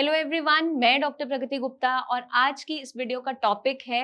Hello everyone, मैं doctor प्रगति गुप्ता और आज की इस वीडियो का टॉपिक है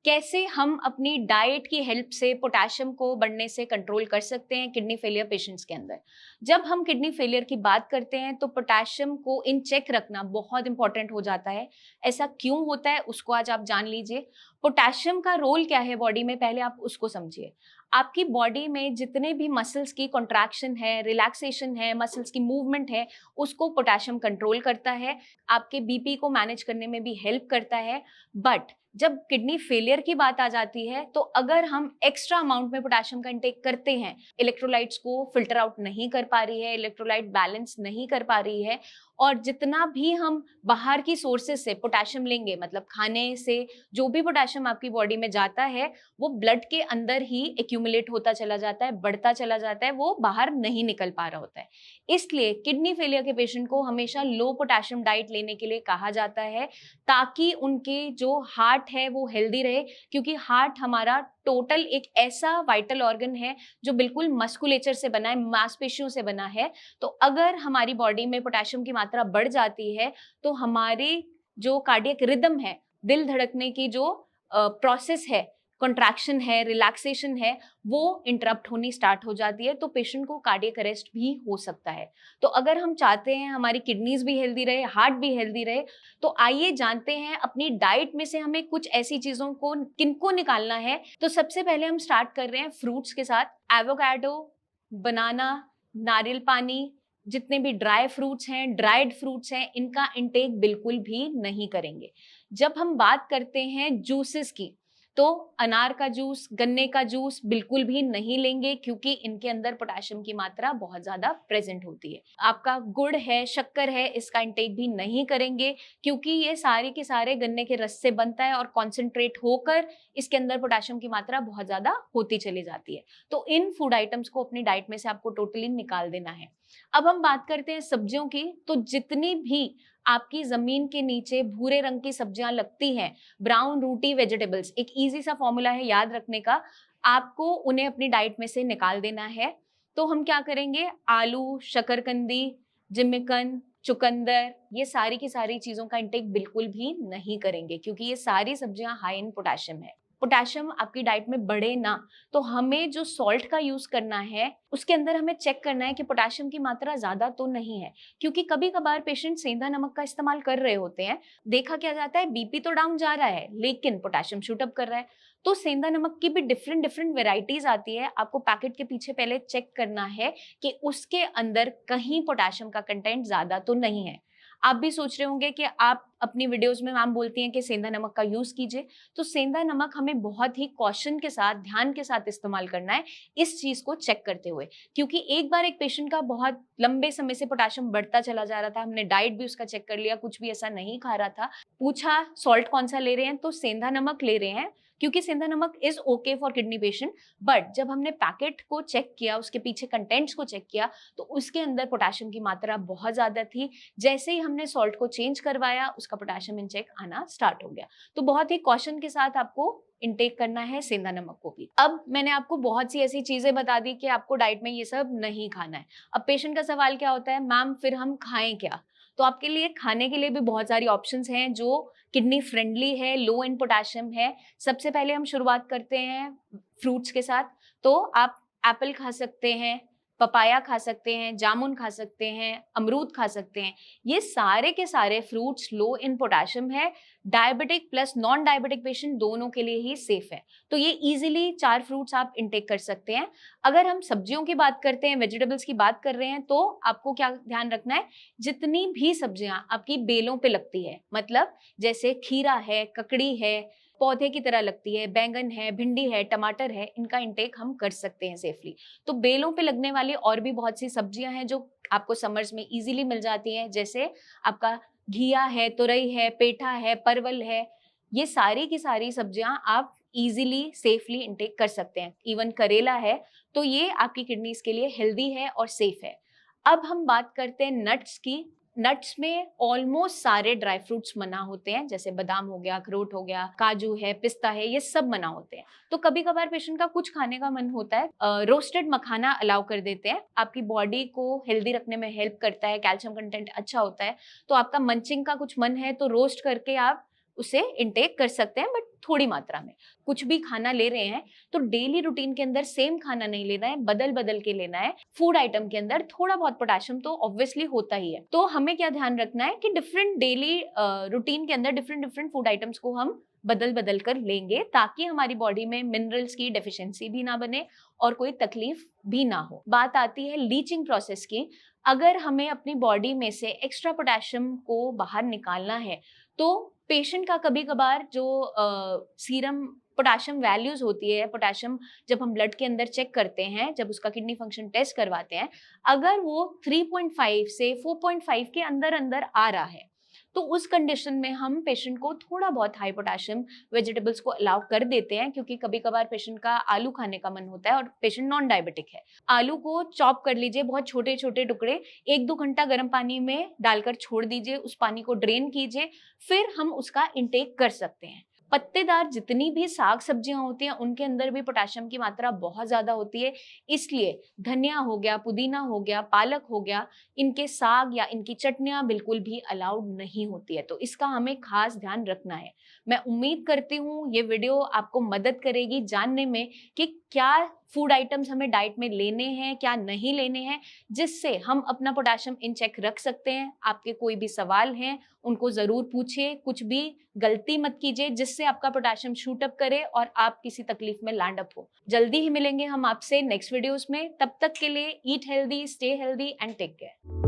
कैसे हम अपनी डाइट की हेल्प से पोटेशियम को बढ़ने से कंट्रोल कर सकते हैं किडनी फेलियर पेशेंट्स के अंदर। जब हम किडनी फेलियर की बात करते हैं तो पोटेशियम को इन चेक रखना बहुत इंपॉर्टेंट हो जाता है। ऐसा क्यों होता है उसको आज आप जान लीजिए। पोटेशियम का रोल क्या है बॉडी में, पहले आप उसको समझिए। आपकी बॉडी में जितने भी मसल्स की कॉन्ट्रैक्शन है, रिलैक्सेशन है, मसल्स की मूवमेंट है, उसको पोटेशियम कंट्रोल करता है। आपके बीपी को मैनेज करने में भी हेल्प करता है। बट जब किडनी फेलियर की बात आ जाती है तो अगर हम एक्स्ट्रा अमाउंट में पोटेशियम का इंटेक करते हैं, इलेक्ट्रोलाइट्स को फिल्टर आउट नहीं कर पा रही है, इलेक्ट्रोलाइट बैलेंस नहीं कर पा रही है, और जितना भी हम बाहर की सोर्सेज से पोटेशियम लेंगे, मतलब खाने से जो भी पोटेशियम आपकी बॉडी में जाता है वो ब्लड के अंदर ही एक्यूमुलेट होता चला जाता है, बढ़ता चला जाता है, वो बाहर नहीं निकल पा रहा होता है। इसलिए किडनी फेलियर के पेशेंट को हमेशा लो पोटेशियम डाइट लेने के लिए कहा जाता है ताकि उनके जो हार्ट है वो हेल्दी रहे, क्योंकि हार्ट हमारा टोटल एक ऐसा वाइटल ऑर्गन है जो बिल्कुल मस्कुलेचर से बना है, मांसपेशियों से बना है। तो अगर हमारी बॉडी में पोटेशियम की मात्रा बढ़ जाती है तो हमारी जो कार्डियक रिदम है, दिल धड़कने की जो प्रोसेस है, कॉन्ट्रैक्शन है, रिलैक्सेशन है, वो इंटरप्ट होनी स्टार्ट हो जाती है, तो पेशेंट को कार्डियक अरेस्ट भी हो सकता है। तो अगर हम चाहते हैं हमारी किडनीज भी हेल्दी रहे, हार्ट भी हेल्दी रहे, तो आइए जानते हैं अपनी डाइट में से हमें कुछ ऐसी चीजों को किनको निकालना है। तो सबसे पहले हम स्टार्ट कर रहे हैं फ्रूट्स के साथ। एवोकाडो, बनाना, नारियल पानी, जितने भी ड्राई फ्रूट्स हैं, ड्राइड फ्रूट्स हैं, इनका इंटेक बिल्कुल भी नहीं करेंगे। जब हम बात करते हैं जूसेस की, तो अनार का जूस, गन्ने का जूस बिल्कुल भी नहीं लेंगे, क्योंकि इनके अंदर पोटेशियम की मात्रा बहुत ज्यादा प्रेजेंट होती है। आपका गुड़ है, शक्कर है, इसका इंटेक भी नहीं करेंगे, क्योंकि ये सारे के सारे गन्ने के रस से बनता है और कॉन्सेंट्रेट होकर इसके अंदर पोटेशियम की मात्रा बहुत ज्यादा होती चली जाती है। तो इन फूड आइटम्स को अपनी डाइट में से आपको टोटली निकाल देना है। अब हम बात करते हैं सब्जियों की। तो जितनी भी आपकी जमीन के नीचे भूरे रंग की सब्जियां लगती हैं, ब्राउन रूटी वेजिटेबल्स, एक इजी सा फॉर्मूला है याद रखने का, आपको उन्हें अपनी डाइट में से निकाल देना है। तो हम क्या करेंगे, आलू, शकरकंदी, जिमिकन, चुकंदर, ये सारी की सारी चीजों का इंटेक बिल्कुल भी नहीं करेंगे, क्योंकि ये सारी सब्जियां हाई इन पोटेशियम है। पोटेशियम आपकी डाइट में बढ़े ना, तो हमें जो सॉल्ट का यूज करना है उसके अंदर हमें चेक करना है कि पोटेशियम की मात्रा ज्यादा तो नहीं है, क्योंकि कभी कभार पेशेंट सेंधा नमक का इस्तेमाल कर रहे होते हैं। देखा क्या जाता है, बीपी तो डाउन जा रहा है लेकिन पोटेशियम शूट अप कर रहा है। तो सेंधा नमक की भी डिफरेंट डिफरेंट वेराइटीज आती है। आपको पैकेट के पीछे पहले चेक करना है कि उसके अंदर कहीं पोटेशियम का कंटेंट ज्यादा तो नहीं है। आप भी सोच रहे होंगे कि आप अपनी वीडियोस में मैम बोलती हैं कि सेंधा नमक का यूज कीजिए, तो सेंधा नमक हमें बहुत ही कॉशन के साथ, ध्यान के साथ इस्तेमाल करना है इस चीज को चेक करते हुए। क्योंकि एक बार एक पेशेंट का बहुत लंबे समय से पोटेशियम बढ़ता चला जा रहा था, हमने डाइट भी उसका चेक कर लिया, कुछ भी ऐसा नहीं खा रहा था, पूछा सॉल्ट कौन सा ले रहे हैं, तो सेंधा नमक ले रहे हैं, क्योंकि सेंधा नमक is okay for kidney patient. But जब हमने पैकेट को चेक किया, उसके पीछे कंटेंट्स को चेक किया, तो उसके अंदर पोटेशियम की मात्रा बहुत ज्यादा थी। जैसे ही हमने सॉल्ट को चेंज करवाया, उसका पोटेशियम इनटेक आना स्टार्ट हो गया। तो बहुत ही कॉशन के साथ आपको इनटेक करना है सेंधा नमक को भी। अब मैंने आपको बहुत सी ऐसी चीजें बता दी कि आपको डाइट में ये सब नहीं खाना है। अब पेशेंट का सवाल क्या होता है, मैम फिर हम खाएं क्या? तो आपके लिए खाने के लिए भी बहुत सारी ऑप्शंस हैं जो किडनी फ्रेंडली है, लो इन पोटेशियम है। सबसे पहले हम शुरुआत करते हैं फ्रूट्स के साथ। तो आप एप्पल खा सकते हैं, पपाया खा सकते हैं, जामुन खा सकते हैं, अमरूद खा सकते हैं। ये सारे के सारे फ्रूट्स लो इन पोटेशियम है। Diabetic plus non diabetic patient दोनों के लिए ही सेफ है। तो ये इजीली 4 फ्रूट्स आप इंटेक कर सकते हैं। अगर हम सब्जियों की बात करते हैं, वेजिटेबल्स की बात कर रहे हैं, तो आपको क्या ध्यान रखना है, जितनी भी सब्जियां आपकी बेलों पे लगती है, मतलब जैसे खीरा है, ककड़ी है, पौधे की तरह लगती है, बैंगन है, भिंडी है, टमाटर है, इनका इंटेक हम कर सकते हैं सेफली। तो बेलों पे लगने वाली और भी बहुत सी सब्जियां हैं जो आपको समर्स में इजीली मिल जाती हैं, जैसे आपका घिया है, तुरई है, पेठा है, परवल है। ये सारी की सारी सब्जियां आप इजीली सेफली इंटेक कर सकते हैं। इवन करेला है, तो ये आपकी किडनीज के लिए हेल्दी है और सेफ है। अब हम बात करते हैं नट्स की। नट्स में ऑलमोस्ट सारे ड्राई फ्रूट्स मना होते हैं, जैसे बादाम हो गया, अखरोट हो गया, काजू है, पिस्ता है, ये सब मना होते हैं। तो कभी कभार पेशेंट का कुछ खाने का मन होता है, रोस्टेड मखाना अलाउ कर देते हैं, आपकी बॉडी को हेल्दी रखने में हेल्प करता है, कैल्शियम कंटेंट अच्छा होता है। तो आपका मंचिंग का कुछ मन है तो रोस्ट करके आप उसे इंटेक कर सकते हैं, बट थोड़ी मात्रा में। कुछ भी खाना ले रहे हैं तो डेली रूटीन के अंदर सेम खाना नहीं लेना है, बदल बदल के लेना है। फूड आइटम के अंदर थोड़ा बहुत पोटेशियम तो ऑब्वियसली होता ही है। तो हमें क्या ध्यान रखना है कि डिफरेंट डेली रूटीन के अंदर डिफरेंट डिफरेंट फूड आइटम्स को हम बदल बदल कर लेंगे, ताकि हमारी बॉडी में मिनरल्स की डेफिशिएंसी भी ना बने और कोई तकलीफ भी ना हो। बात आती है लीचिंग प्रोसेस की। अगर हमें अपनी बॉडी में से एक्स्ट्रा पोटेशियम को बाहर निकालना है तो पेशेंट का कभी कभार जो सीरम पोटेशियम वैल्यूज होती है, पोटेशियम जब हम ब्लड के अंदर चेक करते हैं, जब उसका किडनी फंक्शन टेस्ट करवाते हैं, अगर वो 3.5 से 4.5 के अंदर अंदर आ रहा है तो उस कंडीशन में हम पेशेंट को थोड़ा बहुत हाई पोटेशियम वेजिटेबल्स को अलाउ कर देते हैं, क्योंकि कभी कभार पेशेंट का आलू खाने का मन होता है और पेशेंट नॉन डायबिटिक है। आलू को चॉप कर लीजिए, बहुत छोटे छोटे टुकड़े, 1-2 घंटा गर्म पानी में डालकर छोड़ दीजिए, उस पानी को ड्रेन कीजिए, फिर हम उसका इंटेक कर सकते हैं। पत्तेदार जितनी भी साग सब्जियां होती हैं उनके अंदर भी पोटेशियम की मात्रा बहुत ज्यादा होती है, इसलिए धनिया हो गया, पुदीना हो गया, पालक हो गया, इनके साग या इनकी चटनियां बिल्कुल भी अलाउड नहीं होती है। तो इसका हमें खास ध्यान रखना है। मैं उम्मीद करती हूँ ये वीडियो आपको मदद करेगी जानने में कि क्या फूड आइटम्स हमें डाइट में लेने हैं, क्या नहीं लेने हैं, जिससे हम अपना पोटेशियम इन चेक रख सकते हैं। आपके कोई भी सवाल हैं उनको जरूर पूछिए, कुछ भी गलती मत कीजिए जिससे आपका पोटेशियम शूट अप करे और आप किसी तकलीफ में लैंड अप हो। जल्दी ही मिलेंगे हम आपसे नेक्स्ट वीडियोस में। तब तक के लिए eat healthy, stay healthy and take care.